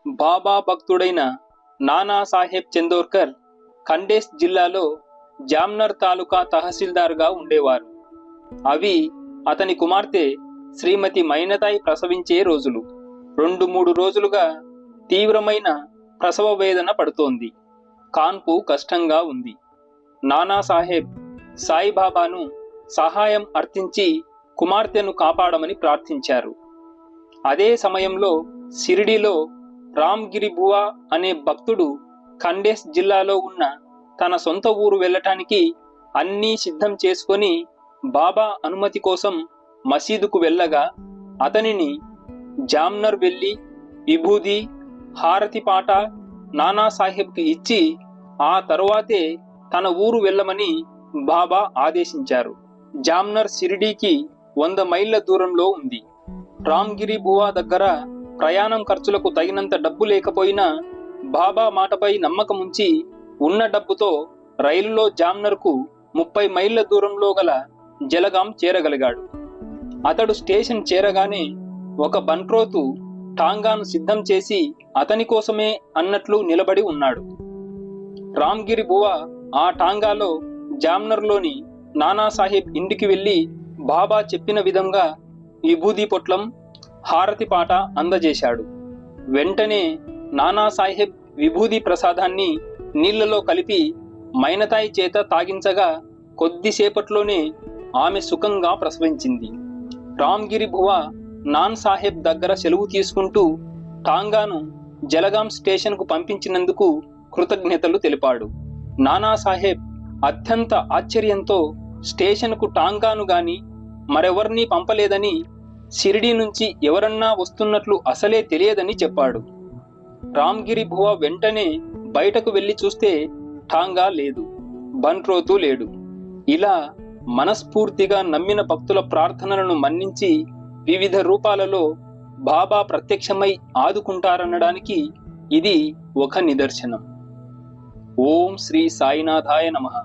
బాబా భక్తుడైన నానా సాహెబ్ చందోర్కర్ ఖండేష్ జిల్లాలో జామ్నర్ తాలూకా తహసీల్దార్గా ఉండేవారు. అవి అతని కుమార్తె శ్రీమతి మైనతాయి ప్రసవించే రోజులు. 2-3 రోజులుగా తీవ్రమైన ప్రసవ వేదన పడుతోంది. కాన్పు కష్టంగా ఉంది. నానాసాహెబ్ సాయిబాబాను సహాయం అర్థించి కుమార్తెను కాపాడమని ప్రార్థించారు. అదే సమయంలో షిరిడీలో రామ్గిరి బువా అనే భక్తుడు ఖండేష్ జిల్లాలో ఉన్న తన సొంత ఊరు వెళ్ళటానికి అన్నీ సిద్ధం చేసుకొని బాబా అనుమతి కోసం మసీదుకు వెళ్ళగా అతనిని జామ్నర్ వెళ్ళి విభూది హారతి పాట నానాసాహెబ్కి ఇచ్చి ఆ తరువాతే తన ఊరు వెళ్ళమని బాబా ఆదేశించారు. జామ్నర్ షిరిడీకి 100 మైళ్ళ దూరంలో ఉంది. రామ్గిరి బువా దగ్గర ప్రయాణం ఖర్చులకు తగినంత డబ్బు లేకపోయినా బాబా మాటపై నమ్మకముంచి ఉన్న డబ్బుతో రైలులో జామ్నర్కు 30 మైళ్ళ దూరంలో గల జలగాం చేరగలిగాడు. అతడు స్టేషన్ చేరగానే ఒక బంట్రోతు టాంగాను సిద్ధం చేసి అతని కోసమే అన్నట్లు నిలబడి ఉన్నాడు. రామ్గిరి బువా ఆ టాంగాలో జామ్నర్లోని నానాసాహెబ్ ఇంటికి వెళ్ళి బాబా చెప్పిన విధంగా విభూది పొట్లం హారతి పాట అందజేశాడు. వెంటనే నానాసాహెబ్ విభూది ప్రసాదాన్ని నీళ్లలో కలిపి మైనతాయి చేత తాగించగా కొద్దిసేపట్లోనే ఆమె సుఖంగా ప్రసవించింది. రామ్గిరి బువా నాన్ సాహెబ్ దగ్గర సెలవు తీసుకుంటూ టాంగాను జలగాం స్టేషన్కు పంపించినందుకు కృతజ్ఞతలు తెలిపాడు. నానాసాహెబ్ అత్యంత ఆశ్చర్యంతో స్టేషన్కు టాంగాను గాని మరెవర్నీ పంపలేదని, షిరిడీ నుంచి ఎవరన్నా వస్తున్నట్లు అసలే తెలియదని చెప్పాడు. రామ్గిరి బువా వెంటనే బయటకు వెళ్లి చూస్తే టాంగా లేదు, బంట్రోతు లేడు. ఇలా మనస్ఫూర్తిగా నమ్మిన భక్తుల ప్రార్థనలను మన్నించి వివిధ రూపాలలో బాబా ప్రత్యక్షమై ఆదుకుంటారనడానికి ఇది ఒక నిదర్శనం. ఓం శ్రీ సాయినాథాయ నమః.